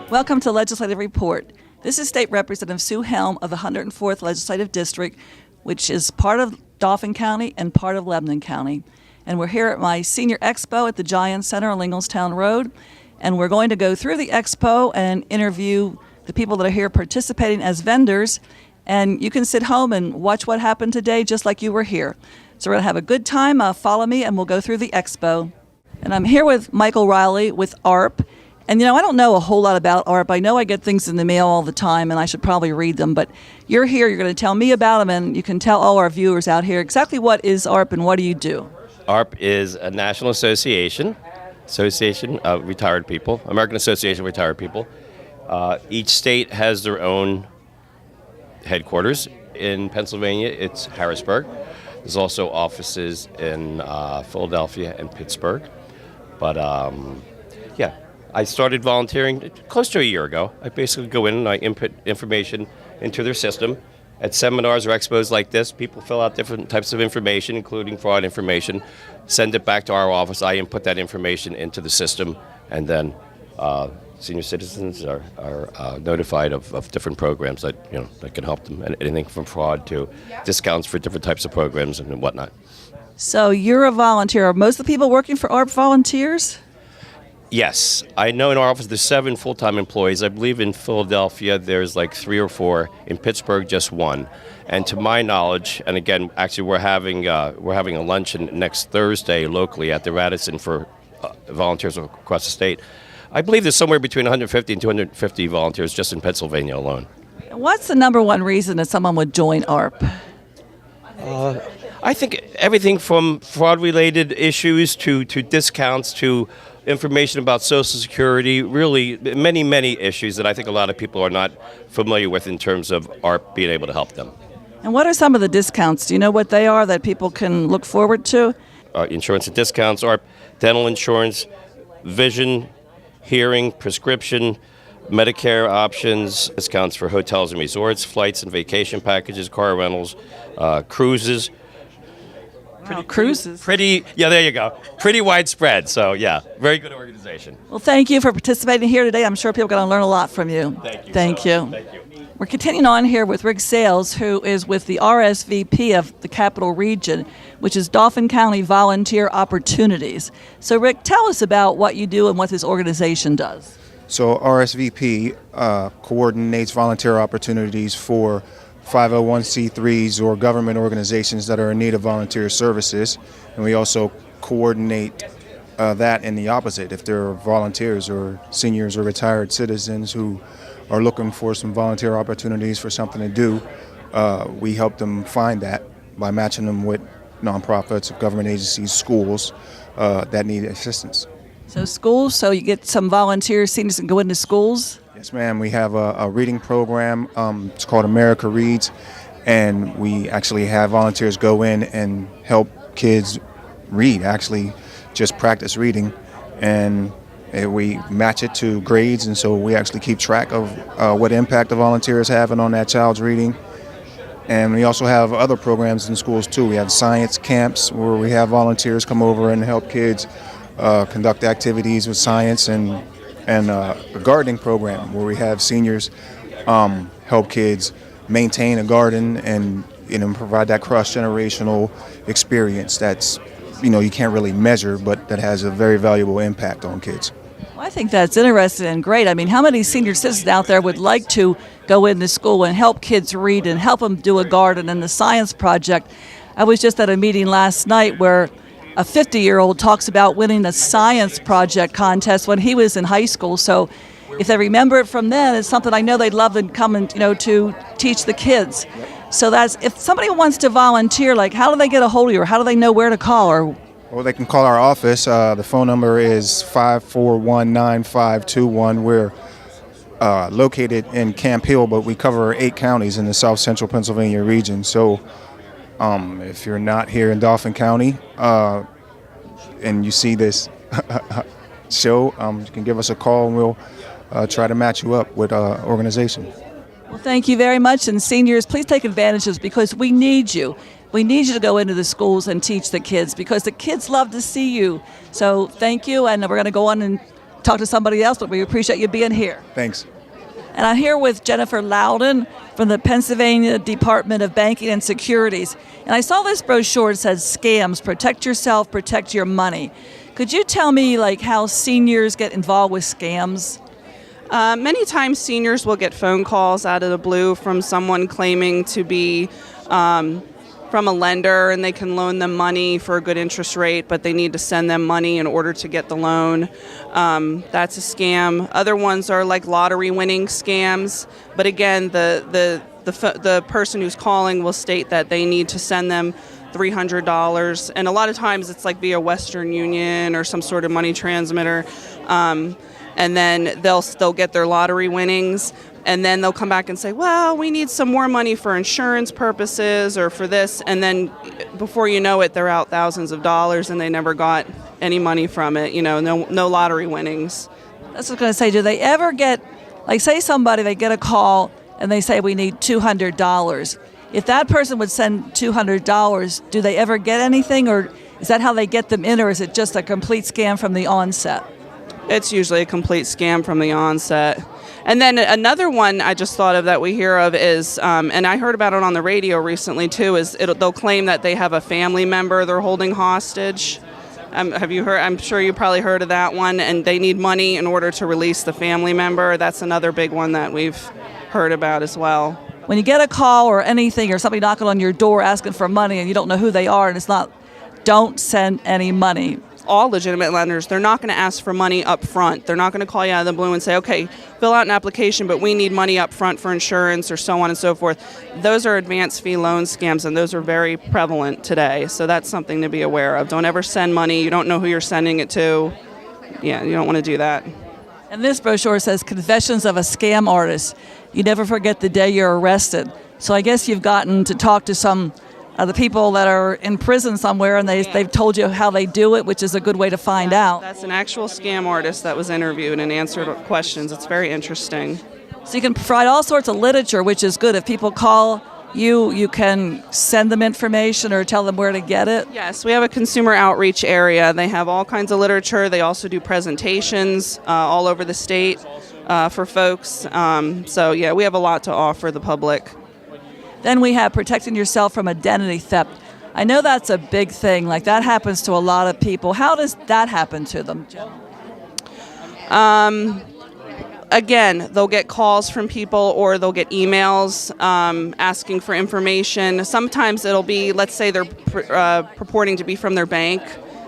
Welcome to Legislative Report. This is State Representative Sue Helm of the 104th Legislative District, which is part of Dauphin County and part of Lebanon County. And we're here at my senior expo at the Giant Center on Linglestown Road. And we're going to go through the expo and interview the people that are here participating as vendors. And you can sit home and watch what happened today just like you were here. So we're going to have a good time. Follow me and we'll go through the expo. And I'm here with Michael Riley with ARP. And, I don't know a whole lot about ARP. I know I get things in the mail all the time, and I should probably read them. But you're here. You're going to tell me about them, and you can tell all our viewers out here exactly what is ARP and what do you do. ARP is a national association of retired people, American Association of Retired People. Each state has their own headquarters. In Pennsylvania, it's Harrisburg. There's also offices in Philadelphia and Pittsburgh. But, I started volunteering close to a year ago. I basically go in and I input information into their system. At seminars or expos like this, people fill out different types of information, including fraud information, send it back to our office. I input that information into the system, and then senior citizens are notified of different programs that can help them, and anything from fraud to discounts for different types of programs and whatnot. So you're a volunteer. Are most of the people working for ARP volunteers? Yes. I know in our office there's 7 full-time employees. I believe in Philadelphia there's like 3 or 4. In Pittsburgh, just 1. And to my knowledge, and again, actually we're having a luncheon next Thursday locally at the Radisson for volunteers across the state. I believe there's somewhere between 150 and 250 volunteers just in Pennsylvania alone. What's the number one reason that someone would join ARP? I think everything from fraud-related issues to discounts to information about Social Security, really many, many issues that I think a lot of people are not familiar with in terms of ARP being able to help them. And what are some of the discounts? Do you know what they are that people can look forward to? Insurance and discounts, ARP, dental insurance, vision, hearing, prescription, Medicare options, discounts for hotels and resorts, flights and vacation packages, car rentals, cruises. Cruises. There you go. Pretty widespread. So, very good organization. Well, thank you for participating here today. I'm sure people are going to learn a lot from you. Thank you. We're continuing on here with Rick Sales, who is with the RSVP of the Capital Region, which is Dauphin County Volunteer Opportunities. So, Rick, tell us about what you do and what this organization does. So, RSVP coordinates volunteer opportunities for 501c3s or government organizations that are in need of volunteer services, and we also coordinate that in the opposite. If there are volunteers or seniors or retired citizens who are looking for some volunteer opportunities for something to do, we help them find that by matching them with nonprofits, government agencies, schools that need assistance. So schools, so you get some volunteers, seniors can go into schools? Yes, ma'am. We have a reading program. It's called America Reads, and we actually have volunteers go in and help kids read, actually just practice reading, and we match it to grades, and so we actually keep track of what impact the volunteer is having on that child's reading. And we also have other programs in schools, too. We have science camps where we have volunteers come over and help kids conduct activities with science, and a gardening program where we have seniors help kids maintain a garden and provide that cross-generational experience that's you can't really measure, but that has a very valuable impact on kids. Well, I think that's interesting and great. I mean, how many senior citizens out there would like to go into school and help kids read and help them do a garden and the science project? I was just at a meeting last night where a 50-year-old talks about winning a science project contest when he was in high school. So if they remember it from then, it's something I know they'd love to come and, to teach the kids. So that's, if somebody wants to volunteer, like, how do they get a hold of you, or how do they know where to call? Well, they can call our office. The phone number is 541-9521. We're located in Camp Hill, but we cover 8 counties in the south central Pennsylvania region. So if you're not here in Dauphin County and you see this show, you can give us a call and we'll try to match you up with an organization. Well, thank you very much. And seniors, please take advantage of this because we need you. We need you to go into the schools and teach the kids because the kids love to see you. So thank you, and we're going to go on and talk to somebody else, but we appreciate you being here. Thanks. And I'm here with Jennifer Loudon from the Pennsylvania Department of Banking and Securities. And I saw this brochure that says scams, protect yourself, protect your money. Could you tell me like how seniors get involved with scams? Many times seniors will get phone calls out of the blue from someone claiming to be from a lender, and they can loan them money for a good interest rate, but they need to send them money in order to get the loan. That's a scam. Other ones are like lottery winning scams, but again, the person who's calling will state that they need to send them $300, and a lot of times it's like via Western Union or some sort of money transmitter, and then they'll get their lottery winnings. And then they'll come back and say, well, we need some more money for insurance purposes or for this. And then before you know it, they're out thousands of dollars and they never got any money from it. No lottery winnings. That's what I was going to say. Do they ever get, like say somebody, they get a call and they say we need $200. If that person would send $200, do they ever get anything, or is that how they get them in, or is it just a complete scam from the onset? It's usually a complete scam from the onset. And then another one I just thought of that we hear of is, and I heard about it on the radio recently too, is they'll claim that they have a family member they're holding hostage. Have you heard? I'm sure you probably heard of that one, and they need money in order to release the family member. That's another big one that we've heard about as well. When you get a call or anything, or somebody knocking on your door asking for money and you don't know who they are and it's not, don't send any money. All legitimate lenders, they're not going to ask for money up front. They're not going to call you out of the blue and say, okay, fill out an application, but we need money up front for insurance or so on and so forth. Those are advance fee loan scams, and those are very prevalent today. So that's something to be aware of. Don't ever send money. You don't know who you're sending it to. Yeah, you don't want to do that. And this brochure says Confessions of a Scam Artist. You never forget the day you're arrested. So I guess you've gotten to talk to some the people that are in prison somewhere, and they've told you how they do it, which is a good way to find out. That's an actual scam artist that was interviewed and answered questions. It's very interesting. So you can provide all sorts of literature, which is good. If people call you, you can send them information or tell them where to get it. Yes, we have a consumer outreach area. They have all kinds of literature. They also do presentations all over the state for folks. So yeah, we have a lot to offer the public. Then we have protecting yourself from identity theft. I know that's a big thing. Like that happens to a lot of people. How does that happen to them, Jen? Again, they'll get calls from people or they'll get emails asking for information. Sometimes it'll be, let's say they're purporting to be from their bank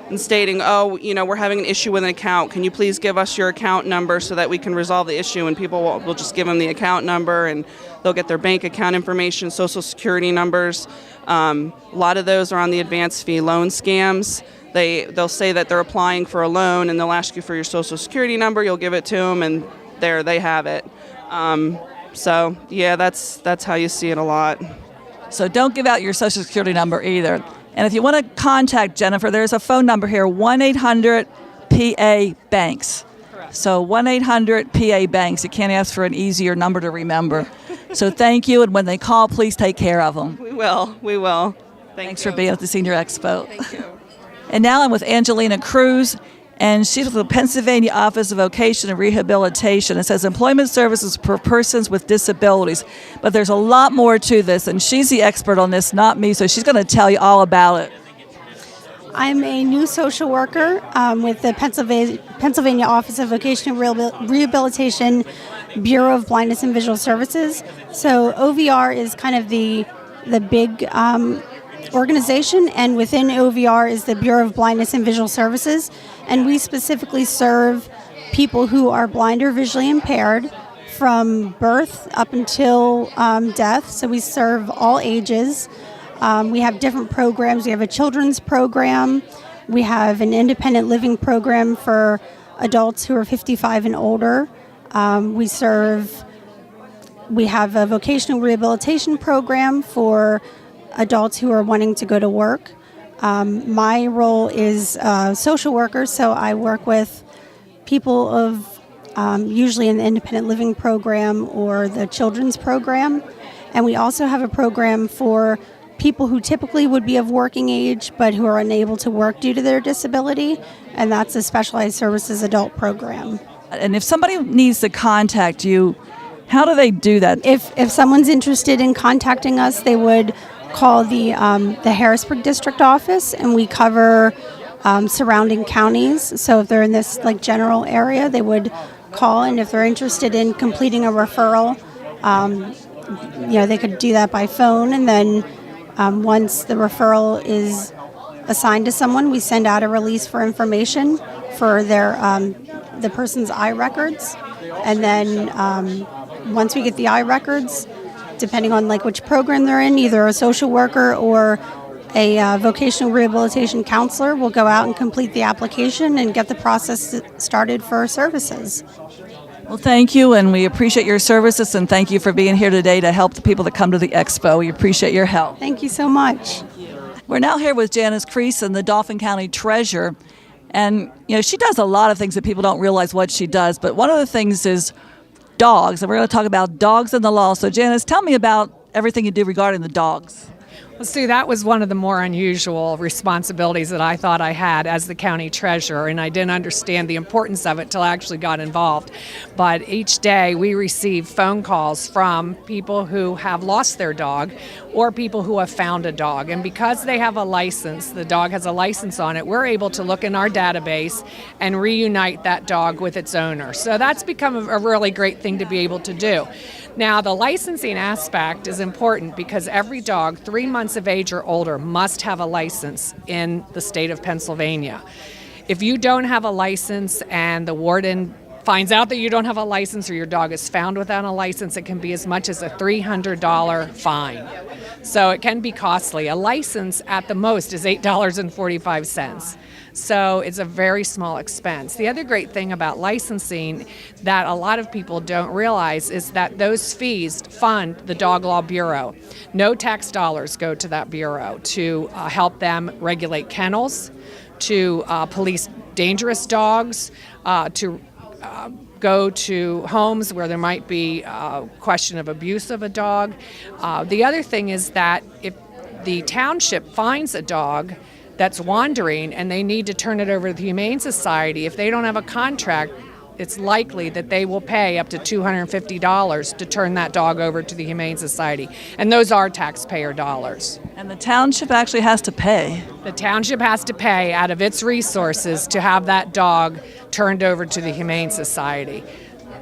and stating, oh, we're having an issue with an account. Can you please give us your account number so that we can resolve the issue? And people will just give them the account number, and they'll get their bank account information, social security numbers. A lot of those are on the advance fee loan scams. They'll say that they're applying for a loan, and they'll ask you for your social security number. You'll give it to them, and there they have it. So yeah, that's how you see it a lot. So don't give out your social security number either. And if you want to contact Jennifer, there's a phone number here, 1-800-PA-BANKS. Correct. So 1-800-PA-BANKS. You can't ask for an easier number to remember. So thank you, and when they call, please take care of them. We will. Thanks for being at the Senior Expo. Thank you. And now I'm with Angelina Cruz, and she's with the Pennsylvania Office of Vocation and Rehabilitation. It says employment services for persons with disabilities. But there's a lot more to this, and she's the expert on this, not me, so she's going to tell you all about it. I'm a new social worker with the Pennsylvania Office of Vocation and Rehabilitation Bureau of Blindness and Visual Services. So OVR is kind of the big organization, and within OVR is the Bureau of Blindness and Visual Services, and we specifically serve people who are blind or visually impaired from birth up until death. So we serve all ages. We have different programs. We have a children's program. We have an independent living program for adults who are 55 and older. We have a vocational rehabilitation program for adults who are wanting to go to work. My role is social worker, so I work with people of usually in the independent living program or the children's program. And we also have a program for people who typically would be of working age but who are unable to work due to their disability, and that's a specialized services adult program. And if somebody needs to contact you, how do they do that? If someone's interested in contacting us, they would call the Harrisburg District Office, and we cover surrounding counties. So if they're in this like general area, they would call, and if they're interested in completing a referral, they could do that by phone. And then once the referral is assigned to someone, we send out a release for information for their the person's eye records, and then once we get the eye records, depending on like which program they're in, either a social worker or a vocational rehabilitation counselor will go out and complete the application and get the process started for services. Well, thank you, and we appreciate your services, and thank you for being here today to help the people that come to the Expo. We appreciate your help. Thank you so much. We're now here with Janice Creason, the Dauphin County Treasurer, and she does a lot of things that people don't realize what she does, but one of the things is dogs, and we're going to talk about dogs and the law. So Janice, tell me about everything you do regarding the dogs. Well, Sue, that was one of the more unusual responsibilities that I thought I had as the county treasurer, and I didn't understand the importance of it till I actually got involved. But each day we receive phone calls from people who have lost their dog or people who have found a dog. And because they have a license, the dog has a license on it, we're able to look in our database and reunite that dog with its owner. So that's become a really great thing to be able to do. Now, the licensing aspect is important because every dog 3 months of age or older must have a license in the state of Pennsylvania. If you don't have a license and the warden finds out that you don't have a license or your dog is found without a license, it can be as much as a $300 fine. So it can be costly. A license at the most is $8.45. So it's a very small expense. The other great thing about licensing that a lot of people don't realize is that those fees fund the Dog Law Bureau. No tax dollars go to that bureau to help them regulate kennels, to police dangerous dogs, to go to homes where there might be a question of abuse of a dog. The other thing is that if the township finds a dog that's wandering and they need to turn it over to the Humane Society, if they don't have a contract, it's likely that they will pay up to $250 to turn that dog over to the Humane Society. And those are taxpayer dollars. And the township actually has to pay. The township has to pay out of its resources to have that dog turned over to the Humane Society.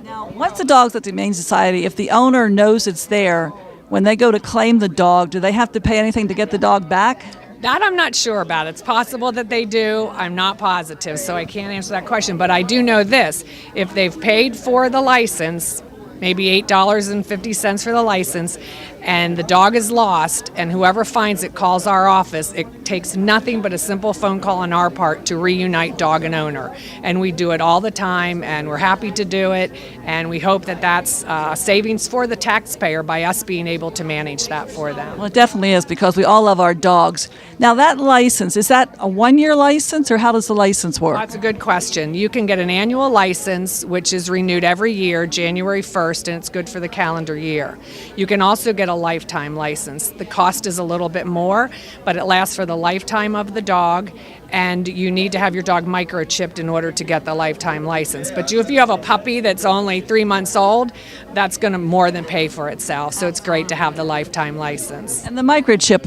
Now, once the dog's at the Humane Society, if the owner knows it's there, when they go to claim the dog, do they have to pay anything to get the dog back? That I'm not sure about. It's possible that they do. I'm not positive, so I can't answer that question. But I do know this. If they've paid for the license, maybe $8.50 for the license, and the dog is lost, and whoever finds it calls our office, it takes nothing but a simple phone call on our part to reunite dog and owner. And we do it all the time, and we're happy to do it, and we hope that that's savings for the taxpayer by us being able to manage that for them. Well, it definitely is, because we all love our dogs. Now, that license, is that a one-year license, or how does the license work? That's a good question. You can get an annual license, which is renewed every year, January 1st, and it's good for the calendar year. You can also get a lifetime license. The cost is a little bit more, but it lasts for the lifetime of the dog, and you need to have your dog microchipped in order to get the lifetime license. But if you have a puppy that's only 3 months old, that's going to more than pay for itself. So it's great to have the lifetime license. And the microchip,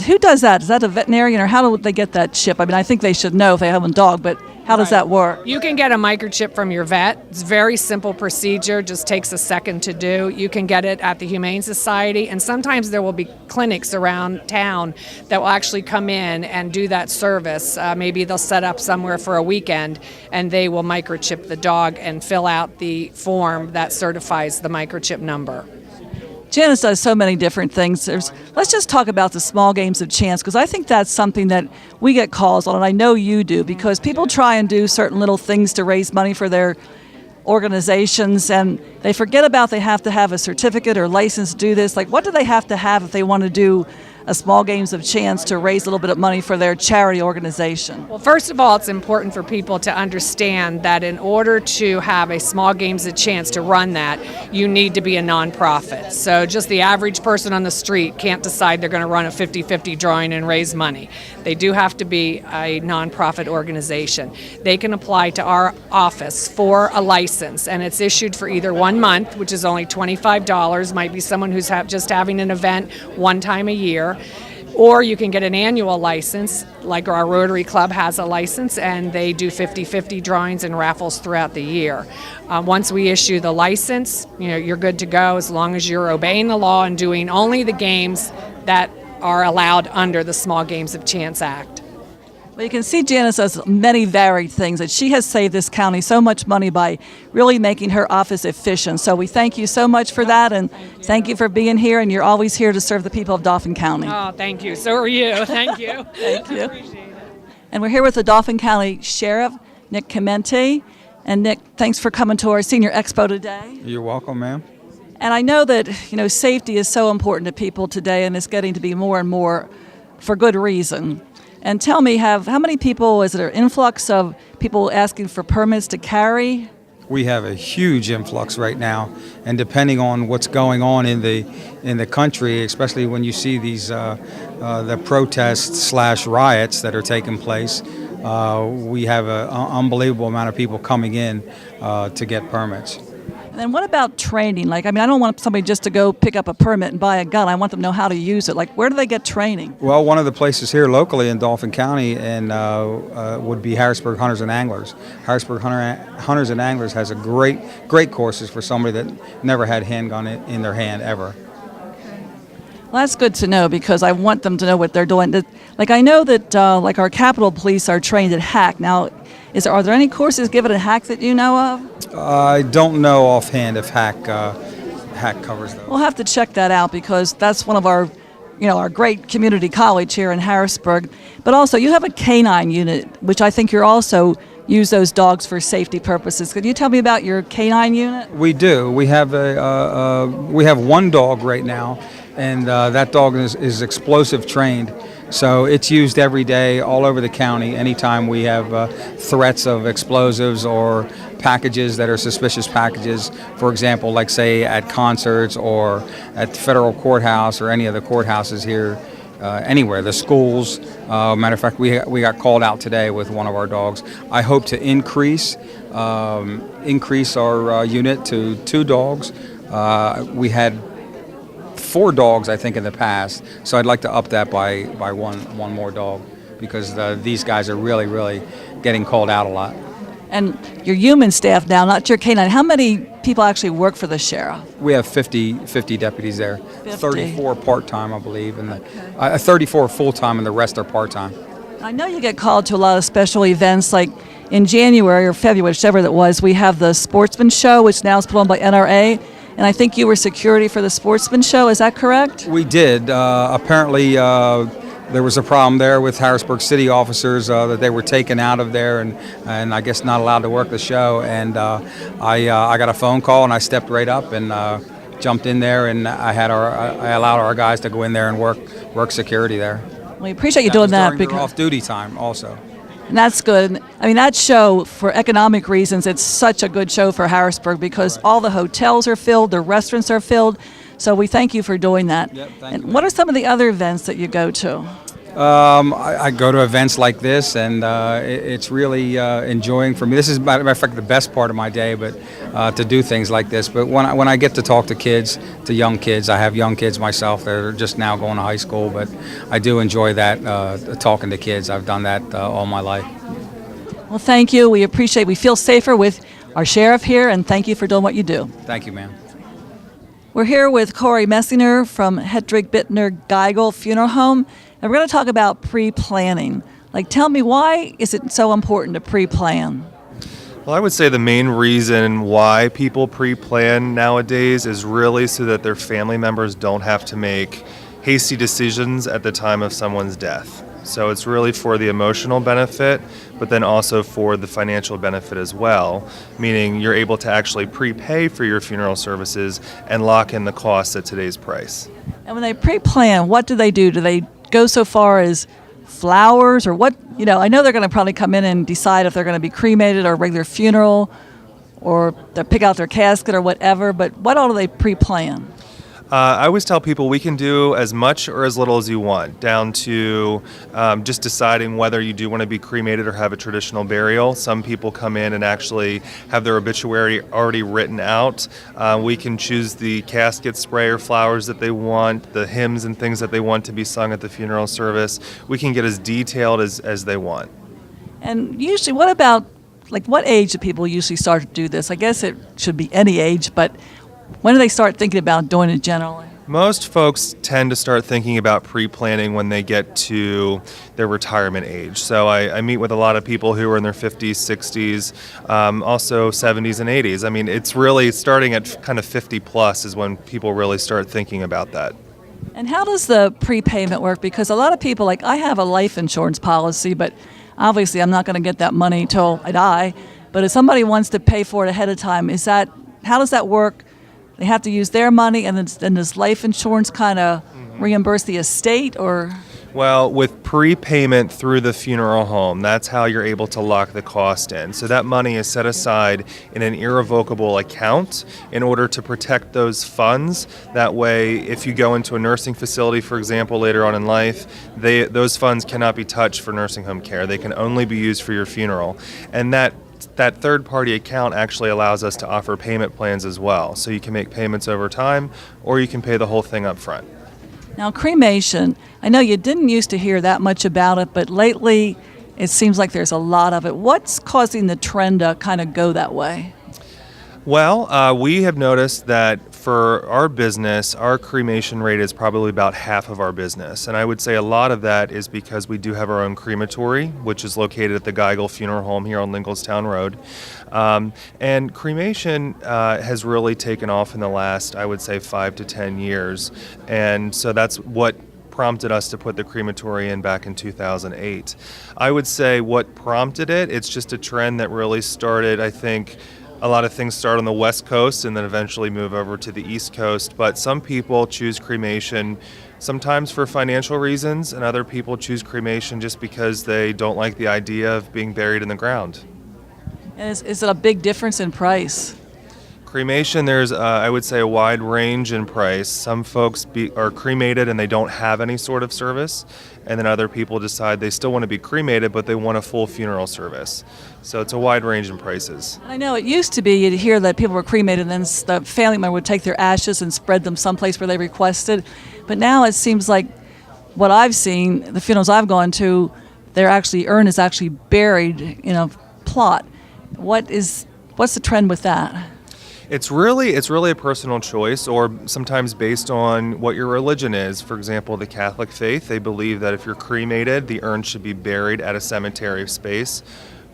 who does that? Is that a veterinarian, or how do they get that chip? I mean, I think they should know if they have a dog, but how does that work? You can get a microchip from your vet. It's a very simple procedure, just takes a second to do. You can get it at the Humane Society, and sometimes there will be clinics around town that will actually come in and do that service. Maybe they'll set up somewhere for a weekend, and they will microchip the dog and fill out the form that certifies the microchip number. Janice does so many different things. Let's just talk about the small games of chance, because I think that's something that we get calls on, and I know you do, because people try and do certain little things to raise money for their organizations, and they forget about they have to have a certificate or license to do this. What do they have to have if they want to do a small games of chance to raise a little bit of money for their charity organization? Well, first of all, it's important for people to understand that in order to have a small games of chance to run that, you need to be a nonprofit. So just the average person on the street can't decide they're going to run a 50-50 drawing and raise money. They do have to be a nonprofit organization. They can apply to our office for a license, and it's issued for either 1 month, which is only $25, might be someone who's just having an event one time a year, or you can get an annual license, like our Rotary Club has a license, and they do 50-50 drawings and raffles throughout the year. Once we issue the license, you're good to go as long as you're obeying the law and doing only the games that are allowed under the Small Games of Chance Act. Well, you can see Janice does many varied things, and she has saved this county so much money by really making her office efficient. So we thank you so much for that, and thank you for being here, and you're always here to serve the people of Dauphin County. Oh, thank you. So are you. Thank you. Thank you. Appreciate it. And we're here with the Dauphin County Sheriff, Nick Clemente. And Nick, thanks for coming to our Senior Expo today. You're welcome, ma'am. And I know that, safety is so important to people today, and it's getting to be more and more for good reason. And tell me, how many people, is there an influx of people asking for permits to carry? We have a huge influx right now, and depending on what's going on in the country, especially when you see these the protests / riots that are taking place, we have an unbelievable amount of people coming in to get permits. And then what about training? I don't want somebody just to go pick up a permit and buy a gun. I want them to know how to use it. Where do they get training? Well, one of the places here locally in Dauphin County and would be Harrisburg Hunters and Anglers. Harrisburg Hunters and Anglers has a great courses for somebody that never had handgun in their hand ever. Well, that's good to know because I want them to know what they're doing. I know that our Capitol Police are trained at hack. Now, are there any courses given at hack that you know of? I don't know offhand if hack covers those. We'll have to check that out because that's one of our great community college here in Harrisburg. But also, you have a canine unit, which I think you're also use those dogs for safety purposes. Could you tell me about your canine unit? We do. We have we have one dog right now, and that dog is explosive trained. So it's used every day all over the county anytime we have threats of explosives or packages that are suspicious packages. For example, like say at concerts or at the federal courthouse or any of the courthouses here, anywhere, the schools. Matter of fact, we got called out today with one of our dogs. I hope to increase our unit to 2 dogs. We had 4 dogs, I think, in the past. So I'd like to up that by one more dog because these guys are really getting called out a lot. And your human staff now, not your canine, how many people actually work for the sheriff? We have 50 deputies there, 50. 34 part-time, I believe, and 34 full-time, and the rest are part-time. I know you get called to a lot of special events, like in January or February, whichever that was, we have the Sportsman Show, which now is put on by NRA. And I think you were security for the Sportsman Show. Is that correct? We did. Apparently, there was a problem there with Harrisburg city officers that they were taken out of there and I guess not allowed to work the show. And I got a phone call and I stepped right up and jumped in there and I allowed our guys to go in there and work security there. We appreciate you doing that because off-duty time also. And that's good. I mean, that show, for economic reasons, it's such a good show for Harrisburg because all the hotels are filled, the restaurants are filled. So we thank you for doing that. Yep, and what are some of the other events that you go to? I go to events like this, and it's really enjoying for me. This is, matter of fact, the best part of my day, but to do things like this. But when I get to talk to kids, to young kids, I have young kids myself that are just now going to high school, but I do enjoy that, talking to kids. I've done that all my life. Well, thank you. We appreciate. We feel safer with our sheriff here, and thank you for doing what you do. Thank you, ma'am. We're here with Corey Messinger from Hedrick Bittner Geigel Funeral Home, and we're going to talk about pre-planning. Tell me, why is it so important to pre-plan? Well, I would say the main reason why people pre-plan nowadays is really so that their family members don't have to make hasty decisions at the time of someone's death. So it's really for the emotional benefit, but then also for the financial benefit as well, meaning you're able to actually prepay for your funeral services and lock in the cost at today's price. And when they pre-plan, what do they do? Do they go so far as flowers or what? I know they're going to probably come in and decide if they're going to be cremated or a regular funeral or they pick out their casket or whatever, but what all do they pre-plan? I always tell people we can do as much or as little as you want, down to just deciding whether you do want to be cremated or have a traditional burial. Some people come in and actually have their obituary already written out. We can choose the casket spray or flowers that they want, the hymns and things that they want to be sung at the funeral service. We can get as detailed as they want. And usually, what about, what age do people usually start to do this? I guess it should be any age, but when do they start thinking about doing it generally? Most folks tend to start thinking about pre-planning when they get to their retirement age. So I meet with a lot of people who are in their 50s, 60s, also 70s and 80s. I mean, it's really starting at kind of 50 plus is when people really start thinking about that. And how does the prepayment work? Because a lot of people, I have a life insurance policy, but obviously I'm not going to get that money till I die. But if somebody wants to pay for it ahead of time, how does that work? They have to use their money, and then does life insurance kind of reimburse the estate, or? Well, with prepayment through the funeral home, that's how you're able to lock the cost in. So that money is set aside in an irrevocable account in order to protect those funds. That way, if you go into a nursing facility, for example, later on in life, those funds cannot be touched for nursing home care. They can only be used for your funeral. And that third-party account actually allows us to offer payment plans as well. So you can make payments over time, or you can pay the whole thing up front. Now, cremation, I know you didn't used to hear that much about it, but lately it seems like there's a lot of it. What's causing the trend to kind of go that way? Well, we have noticed that for our business, our cremation rate is probably about half of our business. And I would say a lot of that is because we do have our own crematory, which is located at the Geigel Funeral Home here on Lincolnstown Road. And cremation has really taken off in the last, I would say, 5 to 10 years. And so that's what prompted us to put the crematory in back in 2008. I would say what prompted it's just a trend that really started, I think, a lot of things start on the West Coast and then eventually move over to the East Coast. But some people choose cremation sometimes for financial reasons, and other people choose cremation just because they don't like the idea of being buried in the ground. And is it a big difference in price? Cremation, there's, I would say, a wide range in price. Some folks are cremated and they don't have any sort of service, and then other people decide they still want to be cremated, but they want a full funeral service. So it's a wide range in prices. I know it used to be you'd hear that people were cremated and then the family member would take their ashes and spread them someplace where they requested. But now it seems like what I've seen, the funerals I've gone to, urn is actually buried in a plot. What's the trend with that? It's really a personal choice, or sometimes based on what your religion is. For example, the Catholic faith, they believe that if you're cremated, the urn should be buried at a cemetery space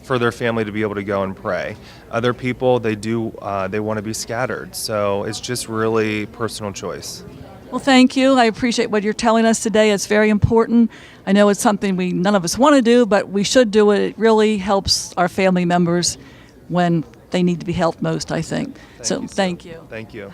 for their family to be able to go and pray. Other people, they want to be scattered. So it's just really personal choice. Well, thank you. I appreciate what you're telling us today. It's very important. I know it's something none of us want to do, but we should do it. It really helps our family members when they need to be helped most, I think. Thank you. Thank you.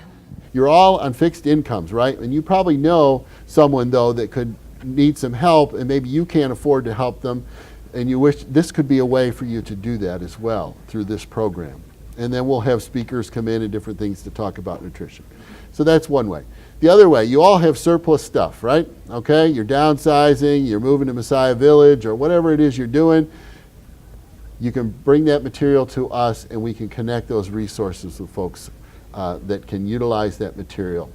You're all on fixed incomes, right? And you probably know someone, though, that could need some help, and maybe you can't afford to help them, and you wish this could be a way for you to do that as well through this program. And then we'll have speakers come in and different things to talk about nutrition. So that's one way. The other way, you all have surplus stuff, right? Okay, you're downsizing, you're moving to Messiah Village, or whatever it is you're doing. You can bring that material to us, and we can connect those resources with folks that can utilize that material.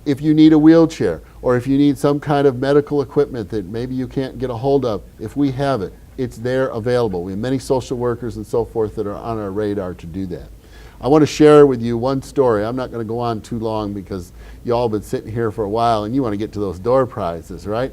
If you need a wheelchair, or if you need some kind of medical equipment that maybe you can't get a hold of, if we have it, it's there available. We have many social workers and so forth that are on our radar to do that. I want to share with you one story. I'm not going to go on too long because you all have been sitting here for a while and you want to get to those door prizes, right?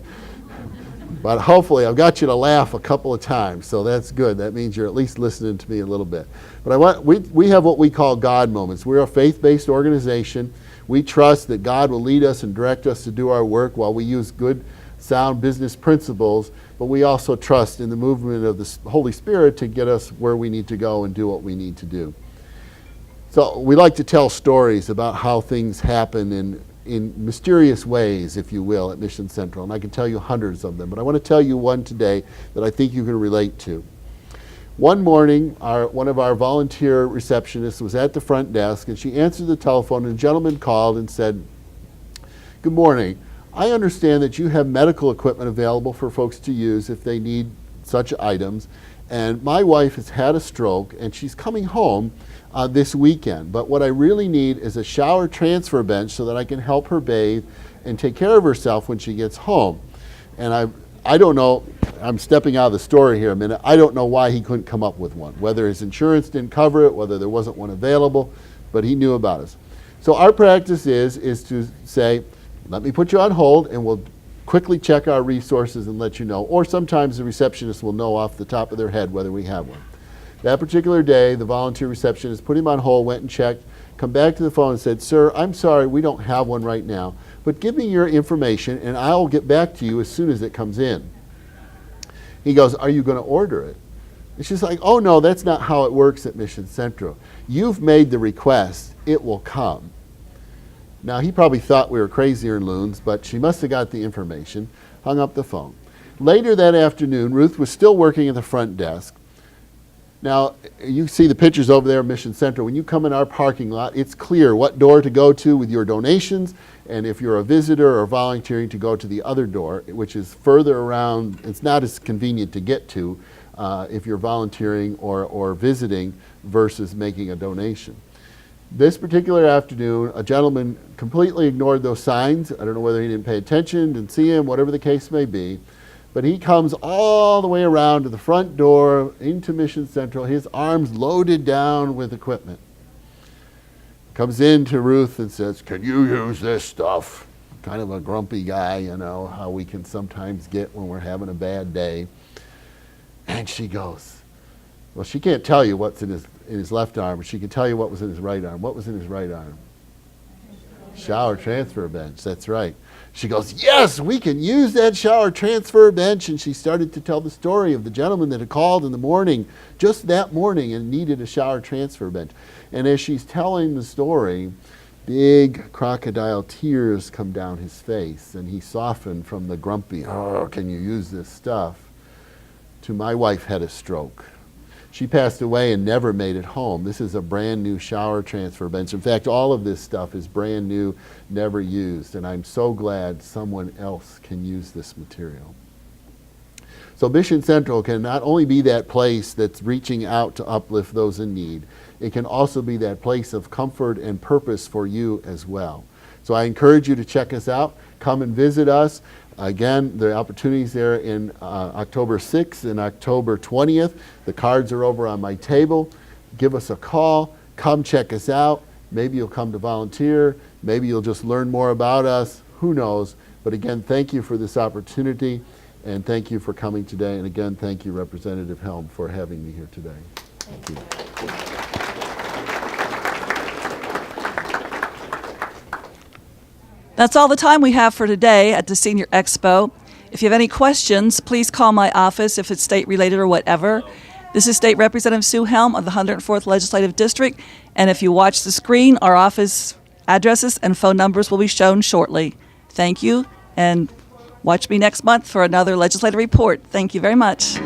But hopefully I've got you to laugh a couple of times, so that's good. That means you're at least listening to me a little bit. But we have what we call God moments. We're a faith-based organization. We trust that God will lead us and direct us to do our work while we use good sound business principles, but we also trust in the movement of the Holy Spirit to get us where we need to go and do what we need to do. So we like to tell stories about how things happen in mysterious ways, if you will, at Mission Central, and I can tell you hundreds of them, but I want to tell you one today that I think you can relate to. One morning, one of our volunteer receptionists was at the front desk, and she answered the telephone, and a gentleman called and said, "Good morning. I understand that you have medical equipment available for folks to use if they need such items, and my wife has had a stroke, and she's coming home this weekend, but what I really need is a shower transfer bench so that I can help her bathe and take care of herself when she gets home." And I don't know, I'm stepping out of the story here a minute, I don't know why he couldn't come up with one, whether his insurance didn't cover it, whether there wasn't one available, but he knew about us. So our practice is to say, let me put you on hold and we'll quickly check our resources and let you know, or sometimes the receptionist will know off the top of their head whether we have one. That particular day, the volunteer receptionist put him on hold, went and checked, come back to the phone and said, "Sir, I'm sorry, we don't have one right now, but give me your information and I'll get back to you as soon as it comes in." He goes, "Are you going to order it?" And she's like, "Oh no, that's not how it works at Mission Central. You've made the request, it will come." Now he probably thought we were crazier than loons, but she must have got the information, hung up the phone. Later that afternoon, Ruth was still working at the front desk. Now, you see the pictures over there at Mission Central. When you come in our parking lot, it's clear what door to go to with your donations, and if you're a visitor or volunteering, to go to the other door, which is further around. It's not as convenient to get to if you're volunteering or visiting versus making a donation. This particular afternoon, a gentleman completely ignored those signs. I don't know whether he didn't pay attention, didn't see him, whatever the case may be. But he comes all the way around to the front door into Mission Central, his arms loaded down with equipment. Comes in to Ruth and says, "Can you use this stuff?" Kind of a grumpy guy, you know, how we can sometimes get when we're having a bad day. And she goes, well, she can't tell you what's in his left arm, but she can tell you what was in his right arm. What was in his right arm? Shower transfer bench, that's right. She goes, "Yes, we can use that shower transfer bench." And she started to tell the story of the gentleman that had called in the morning, just that morning, and needed a shower transfer bench. And as she's telling the story, big crocodile tears come down his face, and he softened from the grumpy, "Oh, can you use this stuff?" to "My wife had a stroke. She passed away and never made it home. This is a brand new shower transfer bench. In fact, all of this stuff is brand new, never used, and I'm so glad someone else can use this material." So Mission Central can not only be that place that's reaching out to uplift those in need, it can also be that place of comfort and purpose for you as well. So I encourage you to check us out. Come and visit us. Again, the opportunities there in October 6th and October 20th. The cards are over on my table. Give us a call. Come check us out. Maybe you'll come to volunteer. Maybe you'll just learn more about us. Who knows? But again, thank you for this opportunity, and thank you for coming today. And again, thank you, Representative Helm, for having me here today. Thank you. That's all the time we have for today at the Senior Expo. If you have any questions, please call my office if it's state-related or whatever. This is State Representative Sue Helm of the 104th Legislative District, and if you watch the screen, our office addresses and phone numbers will be shown shortly. Thank you, and watch me next month for another legislative report. Thank you very much.